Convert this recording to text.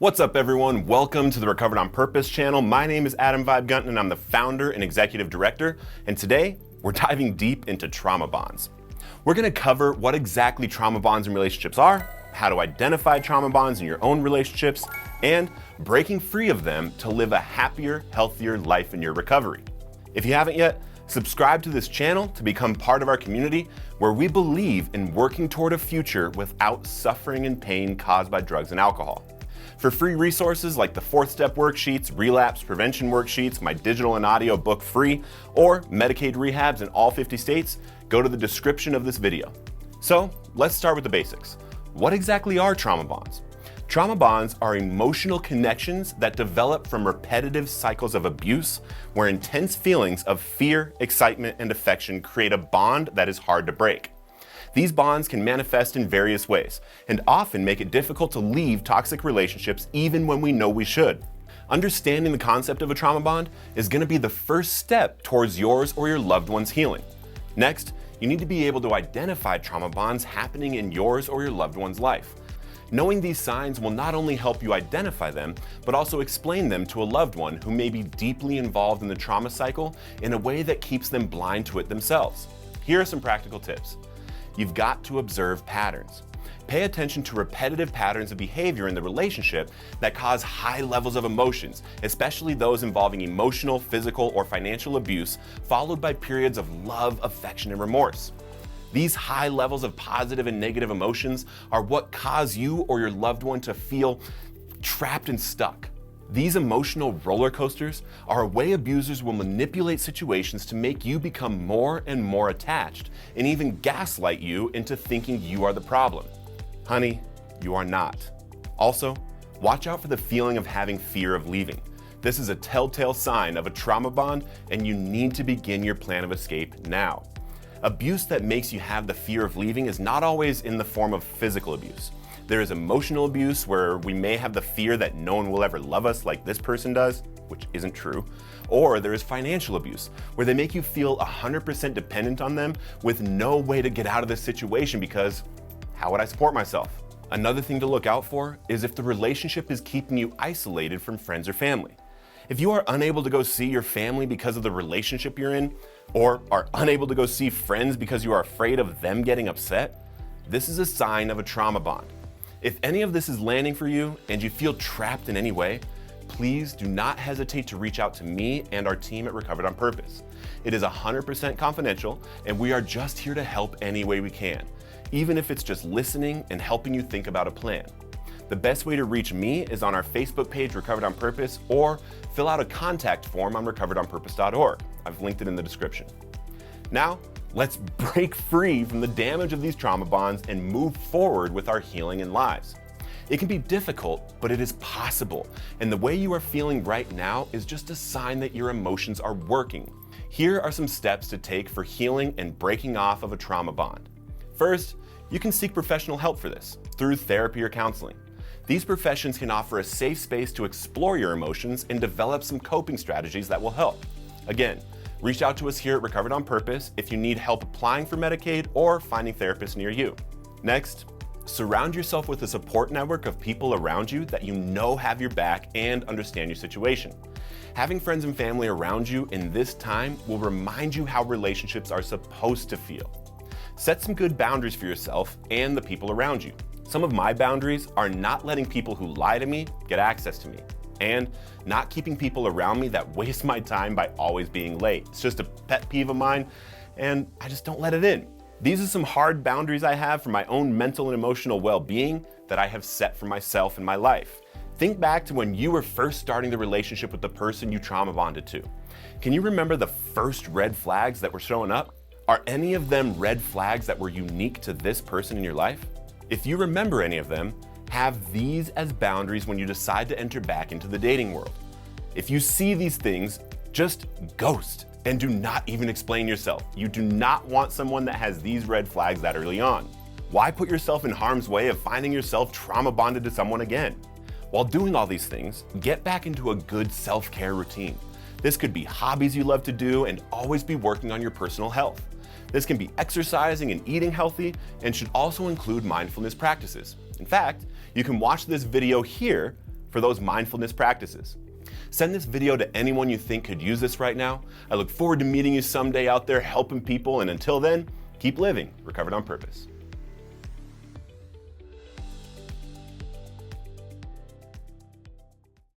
What's up, everyone? Welcome to the Recovered on Purpose channel. My name is Adam Vibe Gunton and I'm the founder and executive director. And today we're diving deep into trauma bonds. We're going to cover what exactly trauma bonds in relationships are, how to identify trauma bonds in your own relationships, and breaking free of them to live a happier, healthier life in your recovery. If you haven't yet, subscribe to this channel to become part of our community where we believe in working toward a future without suffering and pain caused by drugs and alcohol. For free resources like the 4th Step worksheets, relapse prevention worksheets, my digital and audio book Free, or Medicaid rehabs in all 50 states, go to the description of this video. So let's start with the basics. What exactly are trauma bonds? Trauma bonds are emotional connections that develop from repetitive cycles of abuse where intense feelings of fear, excitement, and affection create a bond that is hard to break. These bonds can manifest in various ways and often make it difficult to leave toxic relationships even when we know we should. Understanding the concept of a trauma bond is going to be the first step towards yours or your loved one's healing. Next, you need to be able to identify trauma bonds happening in yours or your loved one's life. Knowing these signs will not only help you identify them, but also explain them to a loved one who may be deeply involved in the trauma cycle in a way that keeps them blind to it themselves. Here are some practical tips. You've got to observe patterns. Pay attention to repetitive patterns of behavior in the relationship that cause high levels of emotions, especially those involving emotional, physical, or financial abuse, followed by periods of love, affection, and remorse. These high levels of positive and negative emotions are what cause you or your loved one to feel trapped and stuck. These emotional roller coasters are a way abusers will manipulate situations to make you become more and more attached and even gaslight you into thinking you are the problem. Honey, you are not. Also, watch out for the feeling of having fear of leaving. This is a telltale sign of a trauma bond and you need to begin your plan of escape now. Abuse that makes you have the fear of leaving is not always in the form of physical abuse. There is emotional abuse where we may have the fear that no one will ever love us like this person does, which isn't true. Or there is financial abuse where they make you feel 100% dependent on them with no way to get out of this situation because how would I support myself? Another thing to look out for is if the relationship is keeping you isolated from friends or family. If you are unable to go see your family because of the relationship you're in, or are unable to go see friends because you are afraid of them getting upset, this is a sign of a trauma bond. If any of this is landing for you and you feel trapped in any way, please do not hesitate to reach out to me and our team at Recovered on Purpose. It is 100% confidential and we are just here to help any way we can, even if it's just listening and helping you think about a plan. The best way to reach me is on our Facebook page, Recovered on Purpose, or fill out a contact form on recoveredonpurpose.org. I've linked it in the description. Now, let's break free from the damage of these trauma bonds and move forward with our healing in lives. It can be difficult, but it is possible. And the way you are feeling right now is just a sign that your emotions are working. Here are some steps to take for healing and breaking off of a trauma bond. First, you can seek professional help for this through therapy or counseling. These professions can offer a safe space to explore your emotions and develop some coping strategies that will help. Again, reach out to us here at Recovered on Purpose if you need help applying for Medicaid or finding therapists near you. Next, surround yourself with a support network of people around you that you know have your back and understand your situation. Having friends and family around you in this time will remind you how relationships are supposed to feel. Set some good boundaries for yourself and the people around you. Some of my boundaries are not letting people who lie to me get access to me, and not keeping people around me that waste my time by always being late. It's just a pet peeve of mine, and I just don't let it in. These are some hard boundaries I have for my own mental and emotional well-being that I have set for myself in my life. Think back to when you were first starting the relationship with the person you trauma bonded to. Can you remember the first red flags that were showing up? Are any of them red flags that were unique to this person in your life? If you remember any of them, have these as boundaries when you decide to enter back into the dating world. If you see these things, just ghost and do not even explain yourself. You do not want someone that has these red flags that early on. Why put yourself in harm's way of finding yourself trauma bonded to someone again? While doing all these things, get back into a good self-care routine. This could be hobbies you love to do and always be working on your personal health. This can be exercising and eating healthy and should also include mindfulness practices. In fact, you can watch this video here for those mindfulness practices. Send this video to anyone you think could use this right now. I look forward to meeting you someday out there helping people, and until then, keep living Recovered on Purpose.